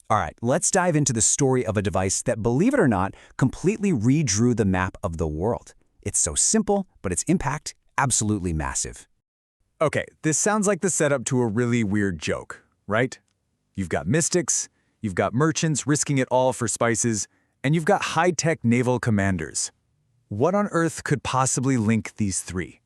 All right, let's dive into the story of a device that, believe it or not, completely redrew the map of the world. It's so simple, but its impact, absolutely massive. Okay, this sounds like the setup to a really weird joke, right? You've got mystics, you've got merchants risking it all for spices, and you've got high-tech naval commanders. What on earth could possibly link these three?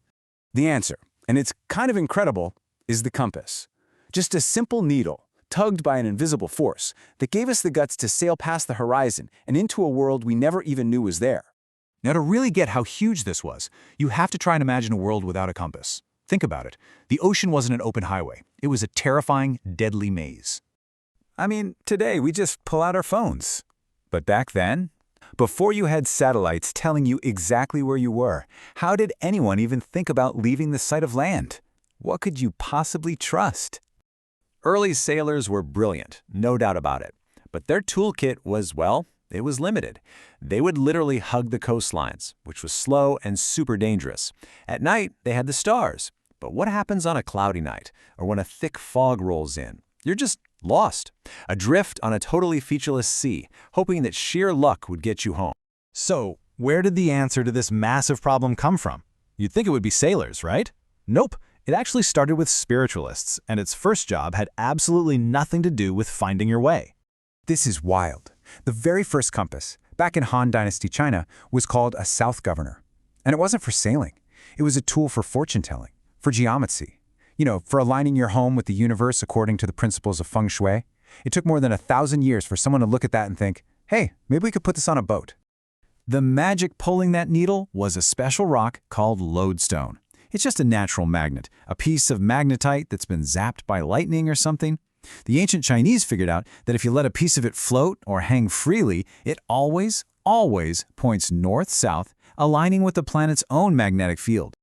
The answer, and it's kind of incredible, is the compass. Just a simple needle, tugged by an invisible force, that gave us the guts to sail past the horizon and into a world we never even knew was there. Now, to really get how huge this was, you have to try and imagine a world without a compass. Think about it. The ocean wasn't an open highway. It was a terrifying, deadly maze. I mean, today we just pull out our phones. But back then, before you had satellites telling you exactly where you were, how did anyone even think about leaving the sight of land? What could you possibly trust? Early sailors were brilliant, no doubt about it. But their toolkit was, well, it was limited. They would literally hug the coastlines, which was slow and super dangerous. At night, they had the stars. But what happens on a cloudy night, or when a thick fog rolls in? You're just lost, adrift on a totally featureless sea, hoping that sheer luck would get you home. So, where did the answer to this massive problem come from? You'd think it would be sailors, right? Nope. It actually started with spiritualists, and its first job had absolutely nothing to do with finding your way. This is wild. The very first compass, back in Han Dynasty China, was called a south governor. And it wasn't for sailing. It was a tool for fortune-telling, for geomancy. For aligning your home with the universe according to the principles of feng shui. It took more than 1,000 years for someone to look at that and think, hey, maybe we could put this on a boat. The magic pulling that needle was a special rock called lodestone. It's just a natural magnet, a piece of magnetite that's been zapped by lightning or something. The ancient Chinese figured out that if you let a piece of it float or hang freely, it always points north-south, aligning with the planet's own magnetic field.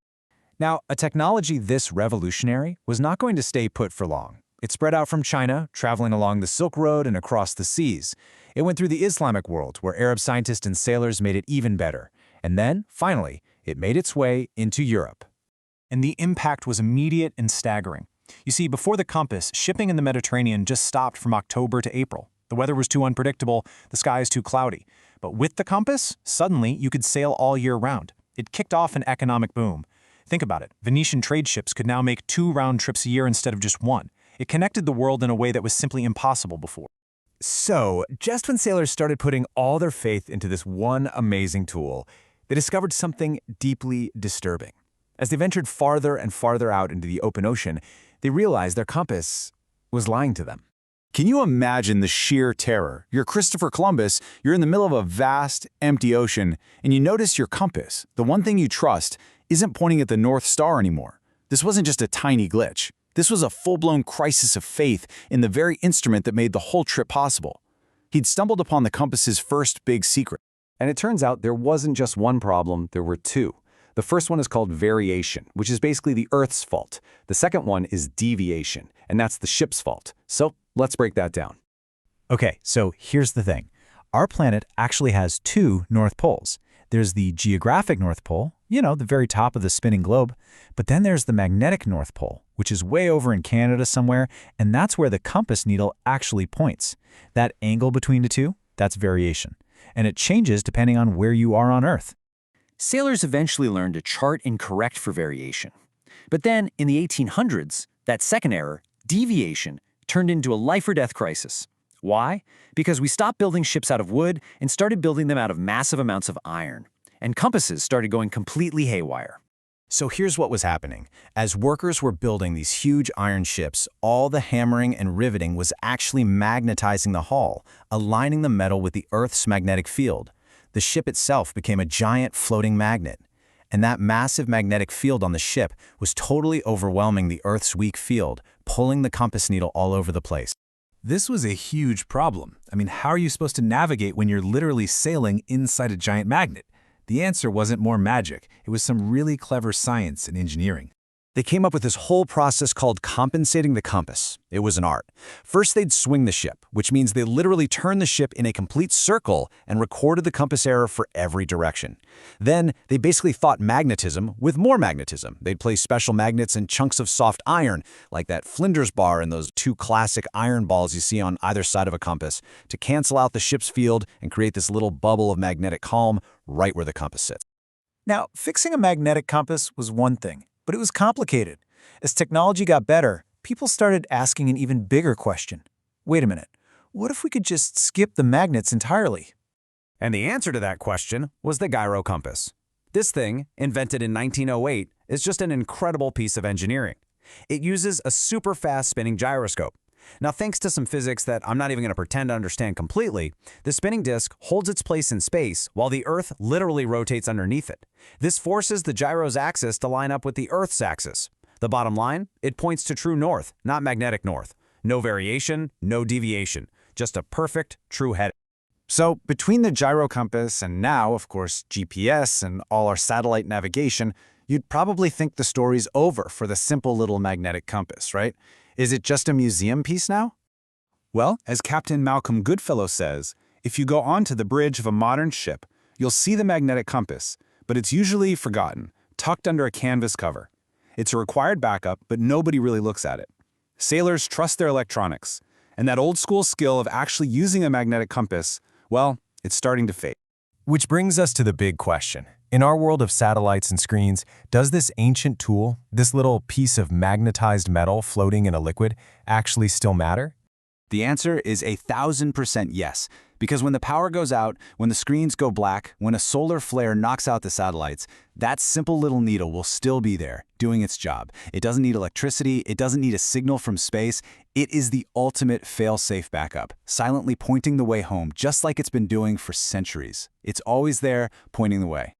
Now, a technology this revolutionary was not going to stay put for long. It spread out from China, traveling along the Silk Road and across the seas. It went through the Islamic world, where Arab scientists and sailors made it even better. And then, finally, it made its way into Europe. And the impact was immediate and staggering. You see, before the compass, shipping in the Mediterranean just stopped from October to April. The weather was too unpredictable, the skies too cloudy. But with the compass, suddenly you could sail all year round. It kicked off an economic boom. Think about it. Venetian trade ships could now make 2 round trips a year instead of just 1. It connected the world in a way that was simply impossible before. So, just when sailors started putting all their faith into this one amazing tool, they discovered something deeply disturbing. As they ventured farther and farther out into the open ocean, they realized their compass was lying to them. Can you imagine the sheer terror? You're Christopher Columbus, you're in the middle of a vast, empty ocean, and you notice your compass, the one thing you trust, isn't pointing at the North Star anymore. This wasn't just a tiny glitch. This was a full-blown crisis of faith in the very instrument that made the whole trip possible. He'd stumbled upon the compass's first big secret. And it turns out there wasn't just one problem, there were two. The first one is called variation, which is basically the Earth's fault. The second one is deviation, and that's the ship's fault. So let's break that down. Okay, so here's the thing. Our planet actually has 2 North Poles. There's the geographic North Pole, the very top of the spinning globe, but then there's the magnetic North Pole, which is way over in Canada somewhere, and that's where the compass needle actually points. That angle between the two, that's variation, and it changes depending on where you are on Earth. Sailors eventually learned to chart and correct for variation. But then, in the 1800s, that second error, deviation, turned into a life-or-death crisis. Why? Because we stopped building ships out of wood and started building them out of massive amounts of iron. And compasses started going completely haywire. So here's what was happening. As workers were building these huge iron ships, all the hammering and riveting was actually magnetizing the hull, aligning the metal with the Earth's magnetic field. The ship itself became a giant floating magnet. And that massive magnetic field on the ship was totally overwhelming the Earth's weak field, pulling the compass needle all over the place. This was a huge problem. I mean, how are you supposed to navigate when you're literally sailing inside a giant magnet? The answer wasn't more magic. It was some really clever science and engineering. They came up with this whole process called compensating the compass. It was an art. First, they'd swing the ship, which means they literally turned the ship in a complete circle and recorded the compass error for every direction. Then, they basically thought magnetism with more magnetism. They'd place special magnets and chunks of soft iron, like that Flinders bar and those two classic iron balls you see on either side of a compass, to cancel out the ship's field and create this little bubble of magnetic calm right where the compass sits. Now, fixing a magnetic compass was one thing, but it was complicated. As technology got better, people started asking an even bigger question. Wait a minute, what if we could just skip the magnets entirely? And the answer to that question was the gyrocompass. This thing, invented in 1908, is just an incredible piece of engineering. It uses a super fast spinning gyroscope. Now, thanks to some physics that I'm not even going to pretend to understand completely, the spinning disk holds its place in space while the Earth literally rotates underneath it. This forces the gyro's axis to line up with the Earth's axis. The bottom line? It points to true north, not magnetic north. No variation, no deviation. Just a perfect, true heading. So, between the gyrocompass and now, of course, GPS and all our satellite navigation, you'd probably think the story's over for the simple little magnetic compass, right? Is it just a museum piece now? Well, as Captain Malcolm Goodfellow says, if you go onto the bridge of a modern ship, you'll see the magnetic compass, but it's usually forgotten, tucked under a canvas cover. It's a required backup, but nobody really looks at it. Sailors trust their electronics, and that old-school skill of actually using a magnetic compass, well, it's starting to fade. Which brings us to the big question. In our world of satellites and screens, does this ancient tool, this little piece of magnetized metal floating in a liquid, actually still matter? The answer is 1,000% yes, because when the power goes out, when the screens go black, when a solar flare knocks out the satellites, that simple little needle will still be there, doing its job. It doesn't need electricity, it doesn't need a signal from space. It is the ultimate fail-safe backup, silently pointing the way home, just like it's been doing for centuries. It's always there, pointing the way.